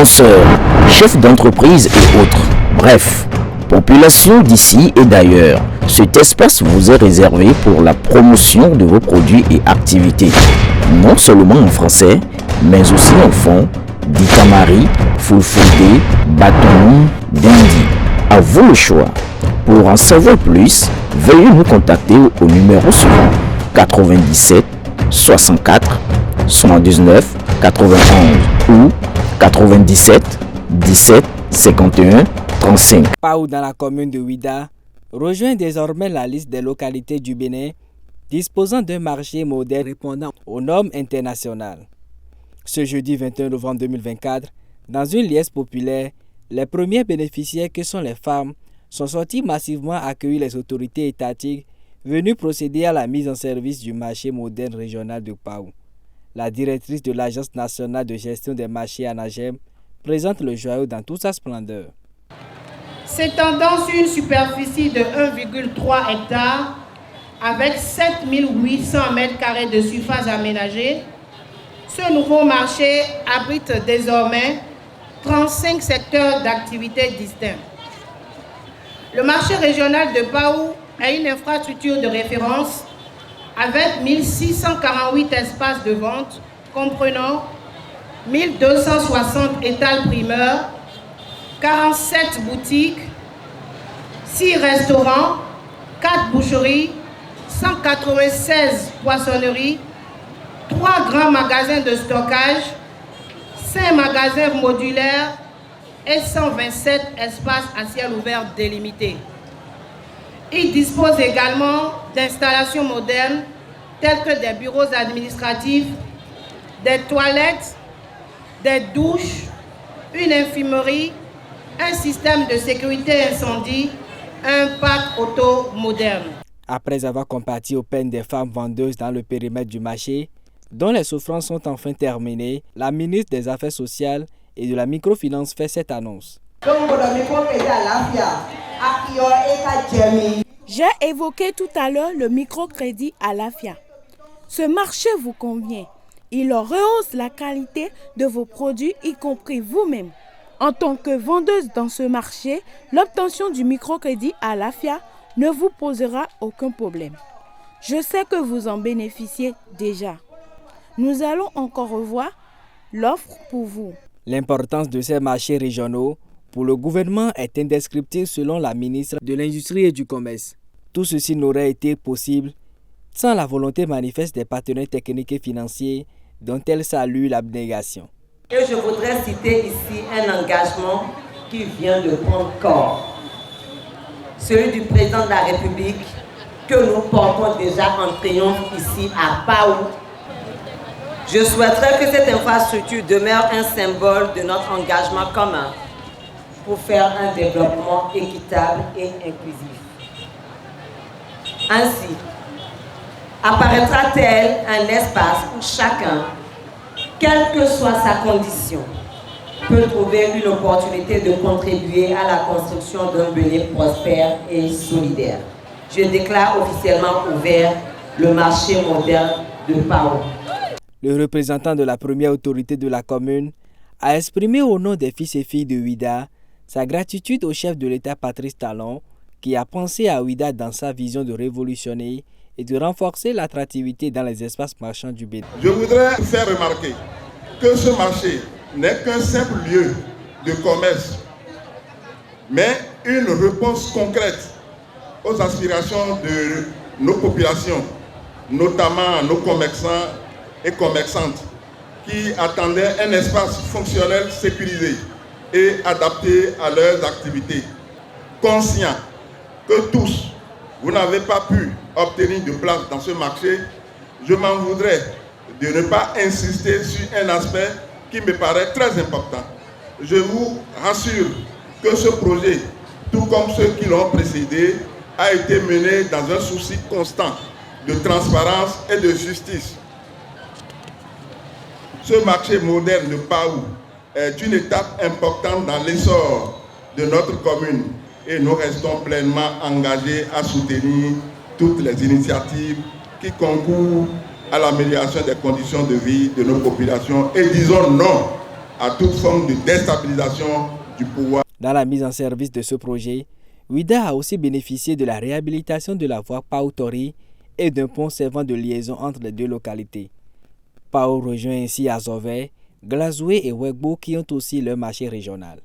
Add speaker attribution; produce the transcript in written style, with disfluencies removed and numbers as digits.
Speaker 1: influenceurs, chefs d'entreprise et autres. Bref, population d'ici et d'ailleurs, cet espace vous est réservé pour la promotion de vos produits et activités. Non seulement en français, mais aussi en fond, Ditamari, Fulfulde, Bâton, Dindi. À vous le choix. Pour en savoir plus, veuillez nous contacter au numéro suivant 97 64 79 91 ou 97 17 51 35.
Speaker 2: Paou dans la commune de Ouida rejoint désormais la liste des localités du Bénin disposant d'un marché moderne répondant aux normes internationales. Ce jeudi 21 novembre 2024, dans une liesse populaire, les premiers bénéficiaires que sont les femmes sont sortis massivement accueillir les autorités étatiques venues procéder à la mise en service du marché moderne régional de Paou. La directrice de l'Agence nationale de gestion des marchés ANAGEM présente le joyau dans toute sa splendeur.
Speaker 3: S'étendant sur une superficie de 1,3 hectares avec 7800 m² de surface aménagée, ce nouveau marché abrite désormais 35 secteurs d'activité distincts. Le marché régional de Paou est une infrastructure de référence avec 1648 espaces de vente comprenant 1260 étals primeurs, 47 boutiques, 6 restaurants, 4 boucheries, 196 poissonneries, 3 grands magasins de stockage, 5 magasins modulaires et 127 espaces à ciel ouvert délimités. Il dispose également d'installations modernes telles que des bureaux administratifs, des toilettes, des douches, une infirmerie, un système de sécurité incendie, un parc auto moderne.
Speaker 2: Après avoir compati aux peines des femmes vendeuses dans le périmètre du marché, dont les souffrances sont enfin terminées, la ministre des Affaires sociales et de la microfinance fait cette annonce.
Speaker 4: J'ai évoqué tout à l'heure le microcrédit à l'AFIA. Ce marché vous convient. Il rehausse la qualité de vos produits, y compris vous-même. En tant que vendeuse dans ce marché, l'obtention du microcrédit à l'AFIA ne vous posera aucun problème. Je sais que vous en bénéficiez déjà. Nous allons encore revoir l'offre pour vous.
Speaker 2: L'importance de ces marchés régionaux pour le gouvernement est indescriptible selon la ministre de l'Industrie et du Commerce. Tout ceci n'aurait été possible sans la volonté manifeste des partenaires techniques et financiers dont elle salue l'abnégation.
Speaker 5: Et je voudrais citer ici un engagement qui vient de prendre corps. Celui du président de la République que nous portons déjà en triomphe ici à Paou. Je souhaiterais que cette infrastructure demeure un symbole de notre engagement commun pour faire un développement équitable et inclusif. Ainsi, apparaîtra tel un espace où chacun, quelle que soit sa condition, peut trouver une opportunité de contribuer à la construction d'un Bénin prospère et solidaire. Je déclare officiellement ouvert le marché moderne de Paou.
Speaker 2: Le représentant de la première autorité de la commune a exprimé au nom des fils et filles de Ouida sa gratitude au chef de l'État Patrice Talon qui a pensé à Ouida dans sa vision de révolutionner et de renforcer l'attractivité dans les espaces marchands du Bénin.
Speaker 6: Je voudrais faire remarquer que ce marché n'est qu'un simple lieu de commerce, mais une réponse concrète aux aspirations de nos populations, notamment nos commerçants et commerçantes, qui attendaient un espace fonctionnel sécurisé et adapté à leurs activités. Conscient que tous, vous n'avez pas pu obtenir de place dans ce marché, je m'en voudrais de ne pas insister sur un aspect qui me paraît très important. Je vous rassure que ce projet, tout comme ceux qui l'ont précédé, a été mené dans un souci constant de transparence et de justice. Ce marché moderne de Paou est une étape importante dans l'essor de notre commune et nous restons pleinement engagés à soutenir toutes les initiatives qui concourent à l'amélioration des conditions de vie de nos populations et disons non à toute forme de déstabilisation du pouvoir.
Speaker 2: Dans la mise en service de ce projet, Ouida a aussi bénéficié de la réhabilitation de la voie Pao-Tori et d'un pont servant de liaison entre les deux localités. Pao rejoint ainsi Azové, Glazoué et Wegbo qui ont aussi leur marché régional.